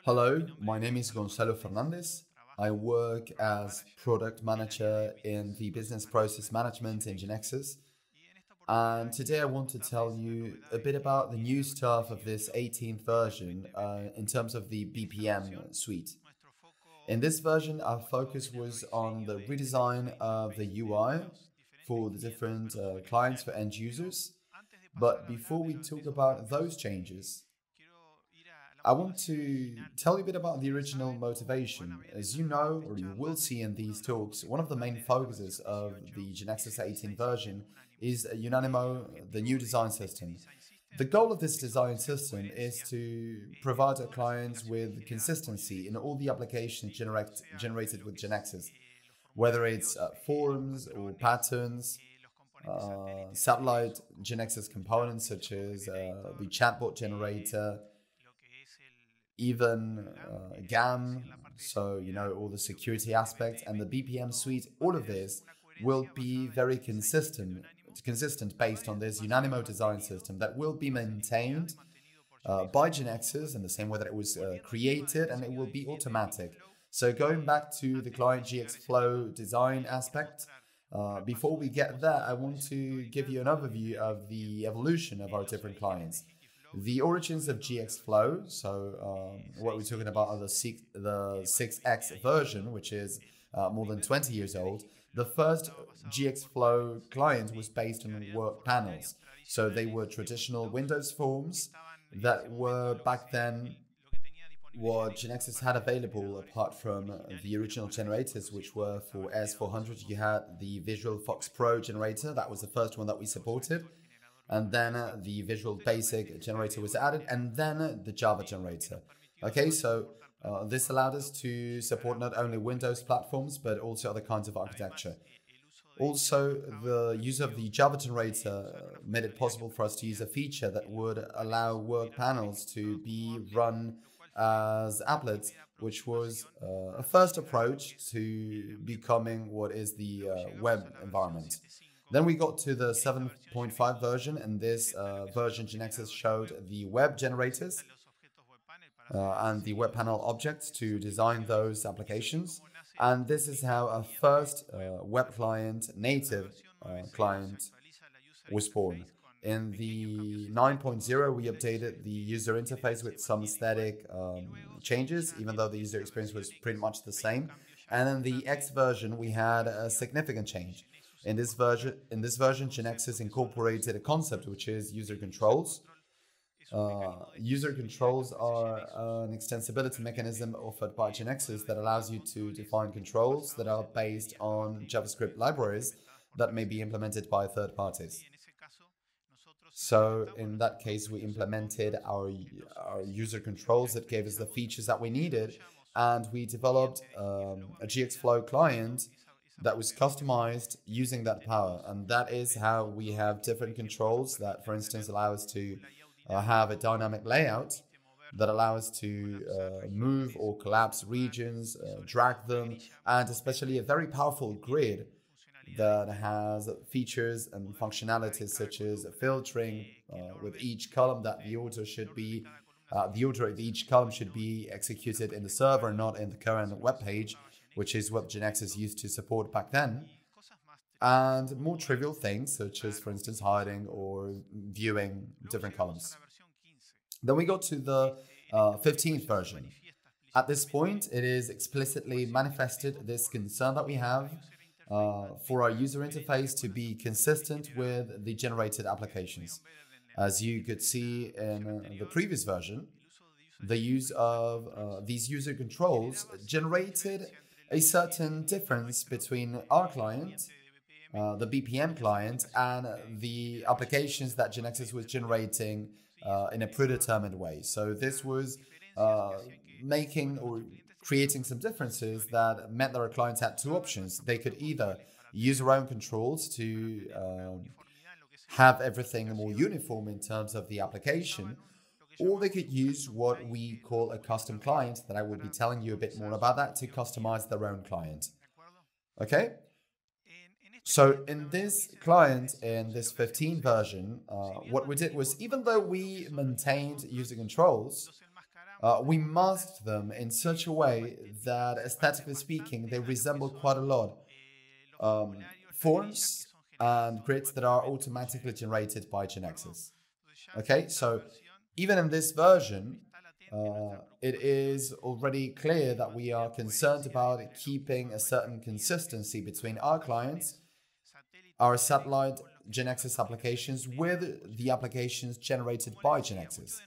Hello, my name is Gonzalo Fernandez. I work as product manager in the business process management in GeneXus. And today I want to tell you a bit about the new stuff of this 18th version in terms of the BPM suite. In this version, our focus was on the redesign of the UI for the different clients, for end users. But before we talk about those changes, I want to tell you a bit about the original motivation. As you know, or you will see in these talks, one of the main focuses of the GeneXus 18 version is Unanimo, the new design system. The goal of this design system is to provide our clients with consistency in all the applications generated with GeneXus, whether it's forms or patterns, satellite GeneXus components such as the chatbot generator, even GAM, so all the security aspects, and the BPM suite. All of this will be very consistent based on this Unanimo design system that will be maintained by GeneXus in the same way that it was created, and it will be automatic. So going back to the client GXFlow design aspect, before we get there, I want to give you an overview of the evolution of our different clients. The origins of GXFlow, so what we're talking about are the 6X version, which is more than 20 years old. The first GXFlow client was based on work panels. So they were traditional Windows forms that were back then what GeneXus had available apart from the original generators, which were for AS400. You had the Visual Fox Pro generator. That was the first one that we supported. And then the Visual Basic generator was added, and then the Java generator. Okay, so this allowed us to support not only Windows platforms, but also other kinds of architecture. Also, the use of the Java generator made it possible for us to use a feature that would allow work panels to be run as applets, which was a first approach to becoming what is the web environment. Then we got to the 7.5 version, and this version GeneXus showed the web generators and the web panel objects to design those applications. And this is how our first web client, native client, was born. In the 9.0, we updated the user interface with some aesthetic changes, even though the user experience was pretty much the same. And in the X version, we had a significant change. In this version, GeneXus incorporated a concept which is user controls. User controls are an extensibility mechanism offered by GeneXus that allows you to define controls that are based on JavaScript libraries that may be implemented by third parties. So in that case, we implemented our user controls that gave us the features that we needed, and we developed a GXFlow client that was customized using that power. And that is how we have different controls that, for instance, allow us to have a dynamic layout that allow us to move or collapse regions, drag them, and especially a very powerful grid that has features and functionalities such as filtering with each column that the order of each column should be executed in the server, not in the current web page, which is what GeneXus used to support back then, and more trivial things such as, for instance, hiding or viewing different columns. Then we got to the 15th version. At this point, it is explicitly manifested this concern that we have for our user interface to be consistent with the generated applications. As you could see in the previous version, the use of these user controls generated a certain difference between our client, the BPM client, and the applications that GeneXus was generating in a predetermined way. So this was making or creating some differences that meant that our clients had two options. They could either use their own controls to have everything more uniform in terms of the application, or they could use what we call a custom client, that I will be telling you a bit more about that, to customize their own client. Okay? So in this client, in this 15 version, what we did was, even though we maintained user controls, we masked them in such a way that, aesthetically speaking, they resemble quite a lot forms and grids that are automatically generated by GeneXus. Okay, so even in this version, it is already clear that we are concerned about keeping a certain consistency between our clients, our satellite GeneXus applications, with the applications generated by GeneXus.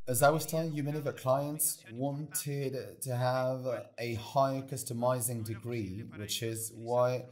As I was telling you, many of our clients wanted to have a high customizing degree, which is why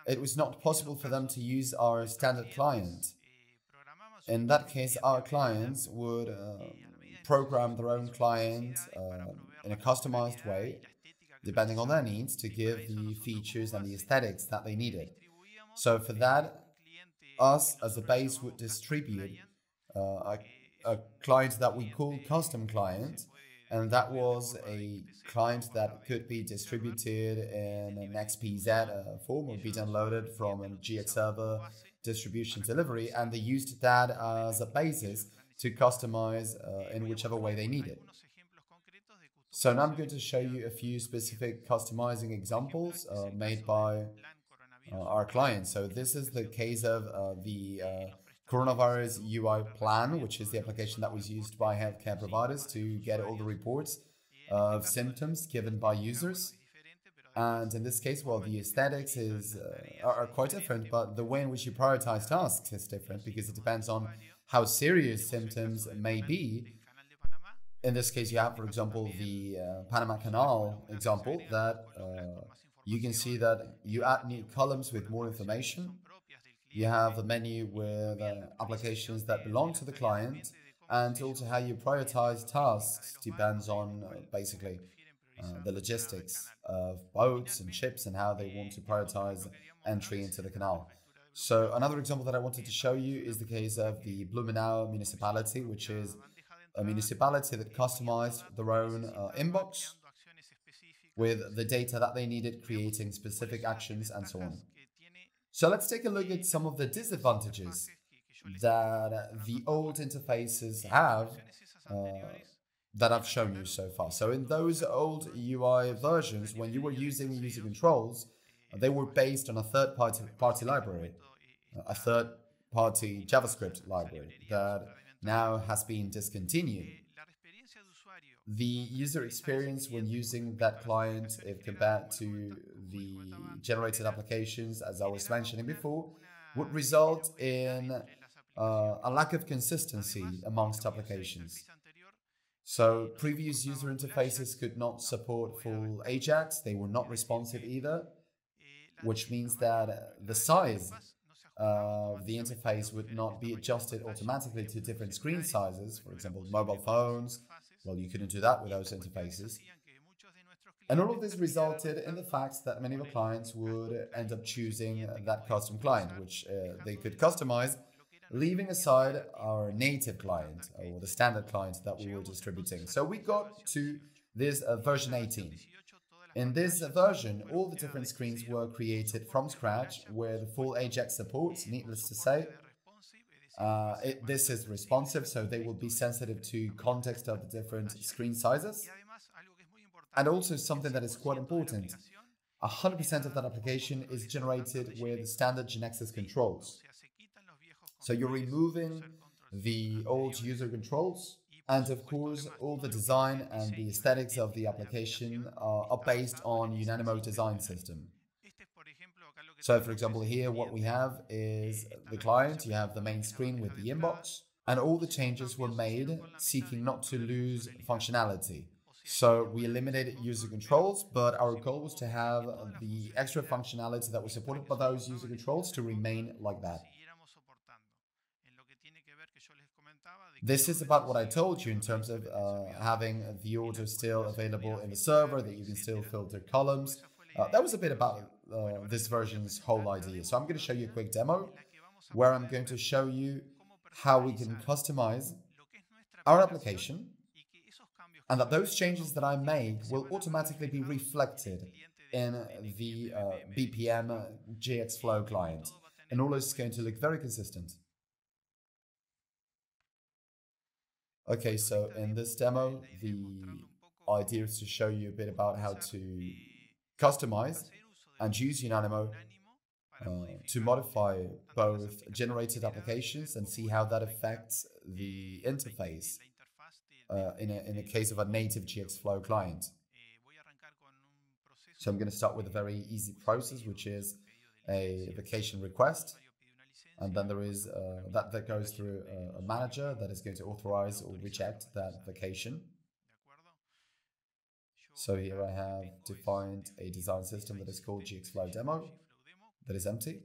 it was not possible for them to use our standard client. In that case, our clients would program their own client in a customized way, depending on their needs, to give the features and the aesthetics that they needed. So for that, us as a base would distribute a client that we call custom client, and that was a client that could be distributed in an XPZ form or be downloaded from a GX server distribution delivery, and they used that as a basis to customize in whichever way they needed. So now I'm going to show you a few specific customizing examples made by our clients. So this is the case of the coronavirus UI plan, which is the application that was used by healthcare providers to get all the reports of symptoms given by users. And in this case, well, the aesthetics are quite different, but the way in which you prioritize tasks is different because it depends on how serious symptoms may be. In this case, you have, for example, the Panama Canal example that you can see that you add new columns with more information. You have a menu with applications that belong to the client, and also how you prioritize tasks depends on basically the logistics of boats and ships and how they want to prioritize entry into the canal. So another example that I wanted to show you is the case of the Blumenau municipality, which is a municipality that customized their own inbox with the data that they needed, creating specific actions and so on. So let's take a look at some of the disadvantages that the old interfaces have that I've shown you so far. So in those old UI versions, when you were using user controls, they were based on a third-party library, a third-party JavaScript library that now has been discontinued. The user experience when using that client, if compared to the generated applications, as I was mentioning before, would result in a lack of consistency amongst applications. So previous user interfaces could not support full Ajax, they were not responsive either, which means that the size of the interface would not be adjusted automatically to different screen sizes. For example, mobile phones, well, you couldn't do that with those interfaces. And all of this resulted in the fact that many of our clients would end up choosing that custom client, which they could customize, leaving aside our native client or the standard client that we were distributing. So we got to this version 18. In this version, all the different screens were created from scratch with full Ajax support, needless to say. This is responsive, so they will be sensitive to context of the different screen sizes. And also something that is quite important, 100% of that application is generated with standard GeneXus controls. So you're removing the old user controls, and of course, all the design and the aesthetics of the application are based on Unanimo Design System. So for example, here what we have is the client, you have the main screen with the inbox, and all the changes were made seeking not to lose functionality. So we eliminated user controls, but our goal was to have the extra functionality that was supported by those user controls to remain like that. This is about what I told you in terms of having the order still available in the server, that you can still filter columns. That was a bit about this version's whole idea. So I'm going to show you a quick demo where I'm going to show you how we can customize our application and that those changes that I make will automatically be reflected in the BPM GXFlow client. And all this is going to look very consistent. Okay, so in this demo, the idea is to show you a bit about how to customize and use Unanimo to modify both generated applications and see how that affects the interface in a case of a native GXFlow client. So I'm going to start with a very easy process, which is a vacation request. And then there is that goes through a manager that is going to authorize or reject that vacation. So here I have defined a design system that is called GXFlow demo that is empty.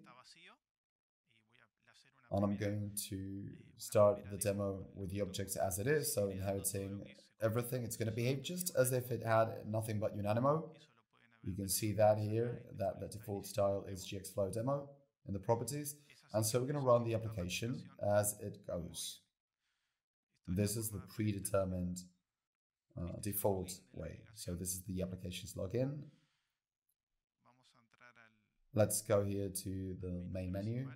And I'm going to start the demo with the objects as it is. So inheriting everything, it's going to behave just as if it had nothing but Unanimo. You can see that here, that the default style is GXFlow demo in the properties. And so we're going to run the application as it goes. This is the predetermined default way. So this is the application's login. Let's go here to the main menu.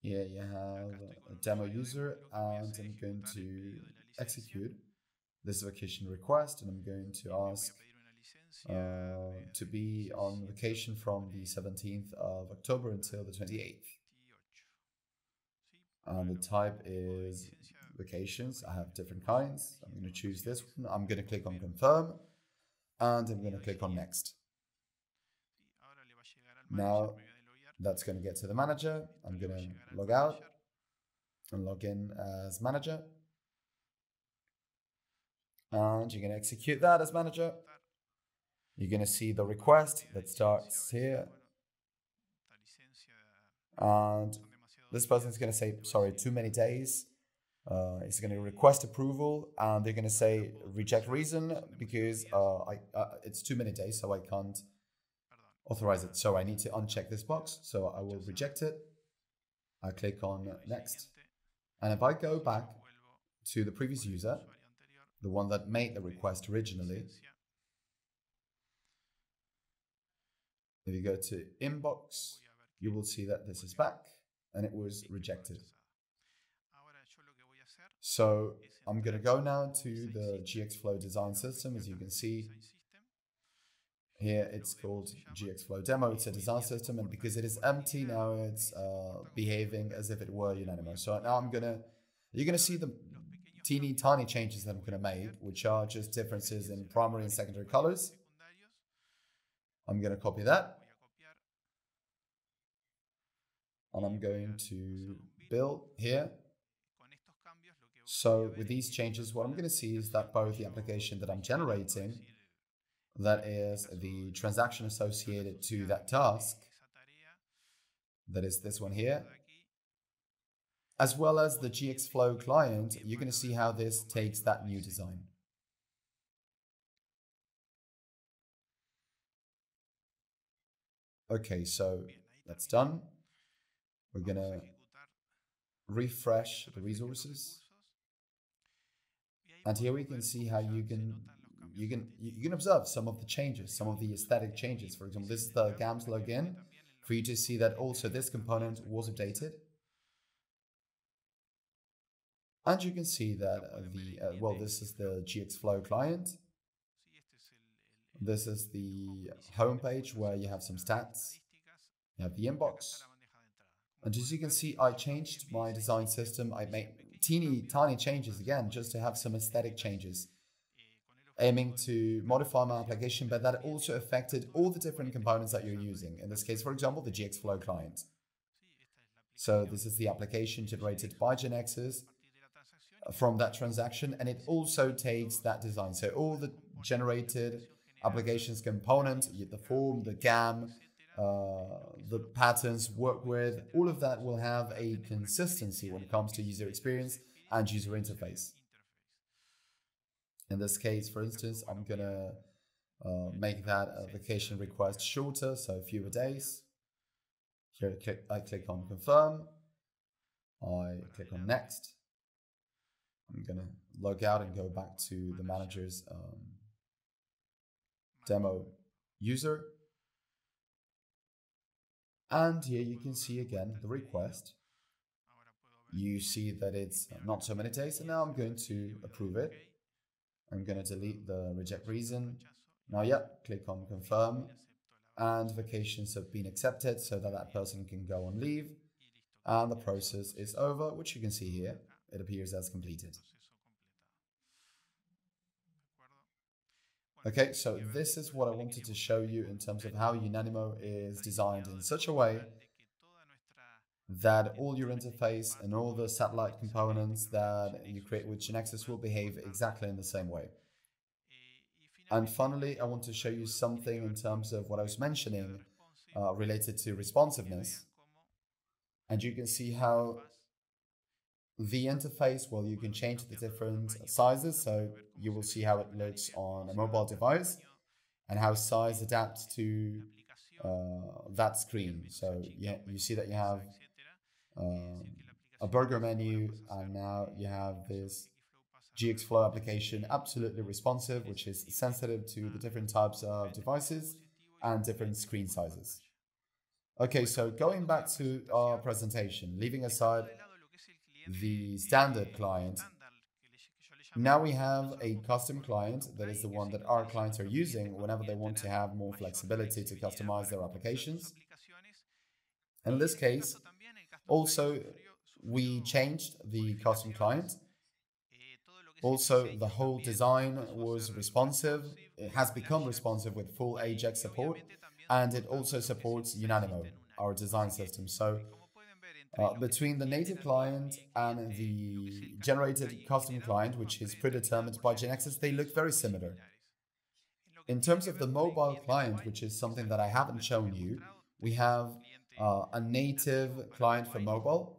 Here you have a demo user, and I'm going to execute this vacation request, and I'm going to ask to be on vacation from the 17th of October until the 28th. And the type is vacations. I have different kinds. I'm going to choose this one. I'm going to click on confirm, and I'm going to click on next. Now that's going to get to the manager. I'm going to log out and log in as manager. And you're going to execute that as manager. You're going to see the request that starts here. And this person is going to say, sorry, too many days. It's going to request approval, and they're going to say reject reason because it's too many days, so I can't authorize it. So I need to uncheck this box. So I will reject it. I click on next. And if I go back to the previous user, the one that made the request originally, if you go to inbox, you will see that this is back and it was rejected. So I'm going to go now to the GXFlow design system. As you can see here, it's called GXFlow demo. It's a design system, and because it is empty now, it's behaving as if it were Unanimo. So now you're going to see the teeny tiny changes that I'm going to make, which are just differences in primary and secondary colors. I'm going to copy that. And I'm going to build here. So with these changes, what I'm going to see is that both the application that I'm generating, that is the transaction associated to that task, that is this one here, as well as the GXFlow client, you're going to see how this takes that new design. Okay, so that's done. We're going to refresh the resources. And here we can see how you can observe some of the changes, some of the aesthetic changes. For example, this is the GAMS login for you to see that also this component was updated. And you can see that this is the GXFlow client. This is the home page where you have some stats. You have the inbox. And as you can see, I changed my design system. I made teeny tiny changes again, just to have some aesthetic changes, aiming to modify my application, but that also affected all the different components that you're using. In this case, for example, the GXFlow client. So this is the application generated by GeneXus from that transaction, and it also takes that design. So all the generated applications component, the form, the GAM, the patterns work with, all of that will have a consistency when it comes to user experience and user interface. In this case, for instance, I'm gonna make that vacation request shorter, so fewer days. Here I click on confirm. I click on next. I'm gonna log out and go back to the manager's demo user. And here you can see again the request. You see that it's not so many days, and now I'm going to approve it. I'm going to delete the reject reason. Now, yeah, click on confirm, and vacations have been accepted so that that person can go on leave, and the process is over, which you can see here. It appears as completed. Okay, so this is what I wanted to show you in terms of how Unanimo is designed in such a way that all your interface and all the satellite components that you create with GeneXus will behave exactly in the same way. And finally, I want to show you something in terms of what I was mentioning related to responsiveness. And you can see how the interface, well, you can change the different sizes. So you will see how it looks on a mobile device and how size adapts to that screen. So yeah, you see that you have a burger menu, and now you have this GXFlow application, absolutely responsive, which is sensitive to the different types of devices and different screen sizes. Okay, so going back to our presentation, leaving aside the standard client, now we have a custom client that is the one that our clients are using whenever they want to have more flexibility to customize their applications. And in this case, also, we changed the custom client. Also, the whole design was responsive. It has become responsive with full AJAX support, and it also supports Unanimo, our design system. So between the native client and the generated custom client, which is predetermined by GeneXus, they look very similar. In terms of the mobile client, which is something that I haven't shown you, we have a native client for mobile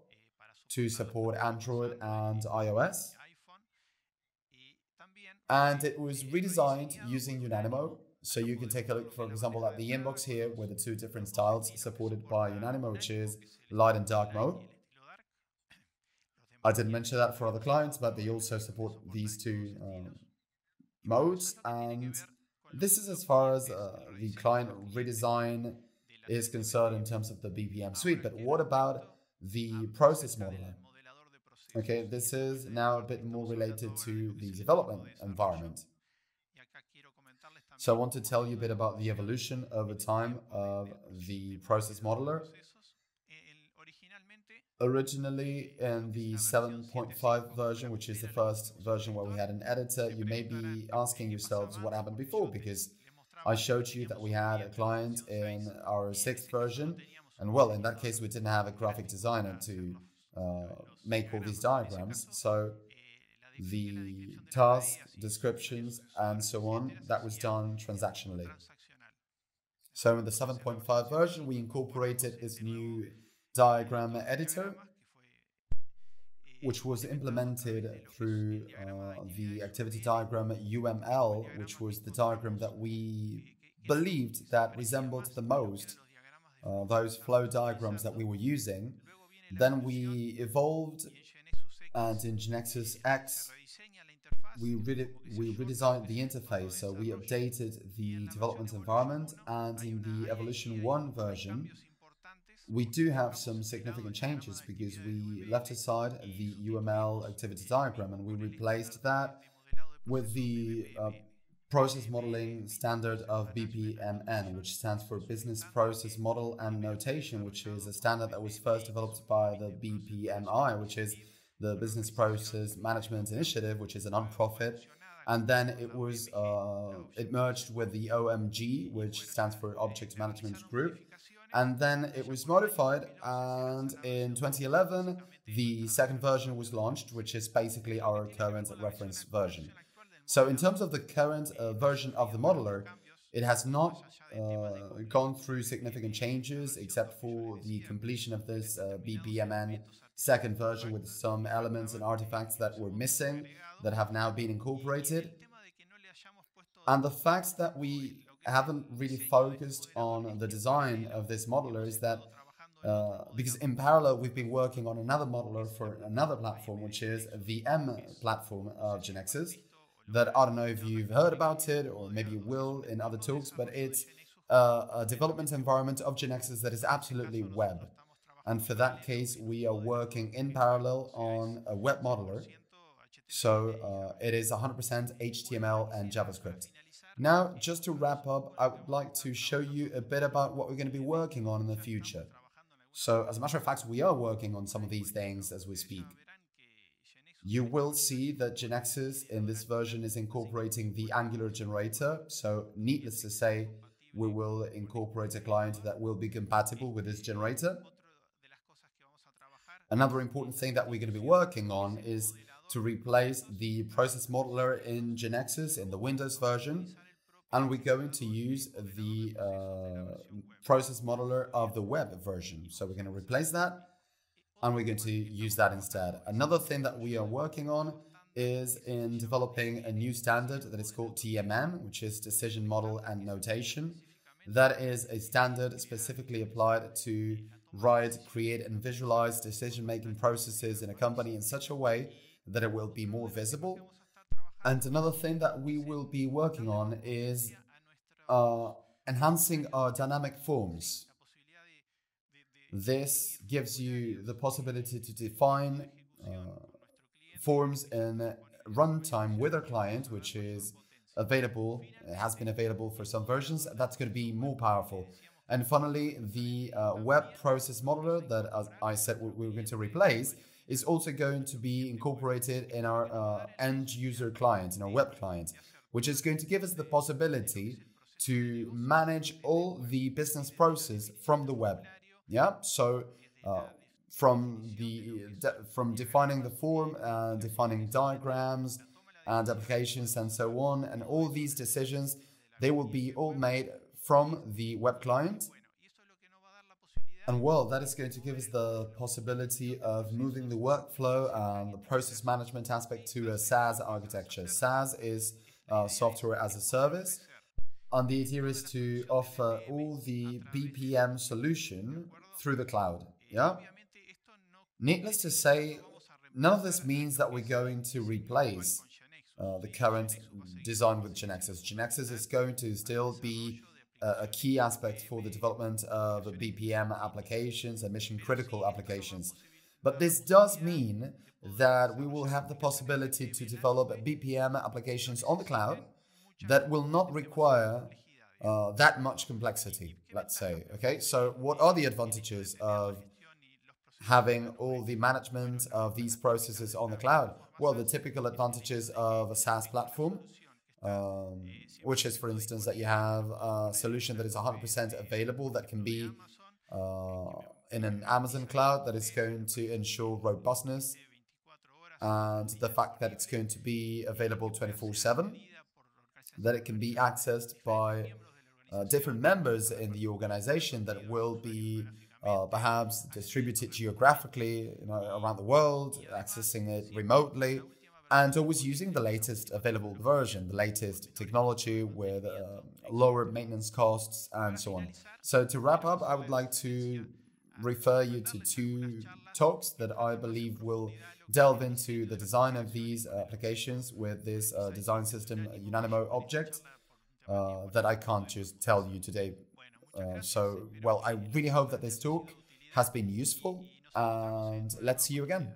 to support Android and iOS. And it was redesigned using Unanimo. So you can take a look, for example, at the inbox here with the two different styles supported by Unanimo, which is light and dark mode. I didn't mention that for other clients, but they also support these two modes. And this is as far as the client redesign is concerned in terms of the BPM suite. But what about the process modeler? Okay, this is now a bit more related to the development environment. So I want to tell you a bit about the evolution over time of the process modeler. Originally in the 7.5 version, which is the first version where we had an editor, you may be asking yourselves what happened before, because I showed you that we had a client in our 6th version, and well, in that case we didn't have a graphic designer to make all these diagrams. So the task descriptions and so on, that was done transactionally. So in the 7.5 version, we incorporated this new diagram editor, which was implemented through the activity diagram UML, which was the diagram that we believed that resembled the most those flow diagrams that we were using. Then we evolved, and in GeneXus X, we redesigned the interface. So we updated the development environment, and in the Evolution 1 version, we do have some significant changes because we left aside the UML activity diagram and we replaced that with the process modeling standard of BPMN, which stands for Business Process Model and Notation, which is a standard that was first developed by the BPMI, which is the Business Process Management Initiative, which is a non-profit. And then it merged with the OMG, which stands for Object Management Group. And then it was modified, and in 2011, the second version was launched, which is basically our current reference version. So in terms of the current version of the modeler, it has not gone through significant changes except for the completion of this BPMN second version with some elements and artifacts that were missing that have now been incorporated. And the fact that we haven't really focused on the design of this modeler is that because in parallel we've been working on another modeler for another platform, which is the M platform of GeneXus, that I don't know if you've heard about it or maybe you will in other talks, but it's a development environment of GeneXus that is absolutely web. And for that case, we are working in parallel on a web modeler. So it is 100% HTML and JavaScript. Now, just to wrap up, I would like to show you a bit about what we're going to be working on in the future. So as a matter of fact, we are working on some of these things as we speak. You will see that GeneXus in this version is incorporating the Angular generator. So needless to say, we will incorporate a client that will be compatible with this generator. Another important thing that we're going to be working on is to replace the process modeler in GeneXus in the Windows version. And we're going to use the process modeler of the web version. So we're going to replace that and we're going to use that instead. Another thing that we are working on is in developing a new standard that is called DMN, which is Decision Model and Notation. That is a standard specifically applied to write, create, and visualize decision-making processes in a company in such a way that it will be more visible. And another thing that we will be working on is enhancing our dynamic forms. This gives you the possibility to define forms in runtime with our client, which is available, it has been available for some versions. That's going to be more powerful. And finally, the web process modeler that, as I said, we were going to replace is also going to be incorporated in our end user client, in our web client, which is going to give us the possibility to manage all the business process from the web. Yeah, so from defining the form, defining diagrams and applications and so on, and all these decisions, they will be all made from the web client. And well, that is going to give us the possibility of moving the workflow and the process management aspect to a SaaS architecture. SaaS is software as a service. And the idea is to offer all the BPM solution through the cloud. Yeah. Needless to say, none of this means that we're going to replace the current design with GeneXus. GeneXus is going to still be a key aspect for the development of BPM applications and mission-critical applications. But this does mean that we will have the possibility to develop BPM applications on the cloud that will not require that much complexity, let's say. Okay, so what are the advantages of having all the management of these processes on the cloud? Well, the typical advantages of a SaaS platform, which is, for instance, that you have a solution that is 100% available, that can be in an Amazon cloud, that is going to ensure robustness, and the fact that it's going to be available 24/7, that it can be accessed by different members in the organization, that will be perhaps distributed geographically, around the world, accessing it remotely, and always using the latest available version, the latest technology with lower maintenance costs and so on. So to wrap up, I would like to refer you to two talks that I believe will delve into the design of these applications with this design system, Unanimo object, that I can't just tell you today. So, well, I really hope that this talk has been useful, and let's see you again.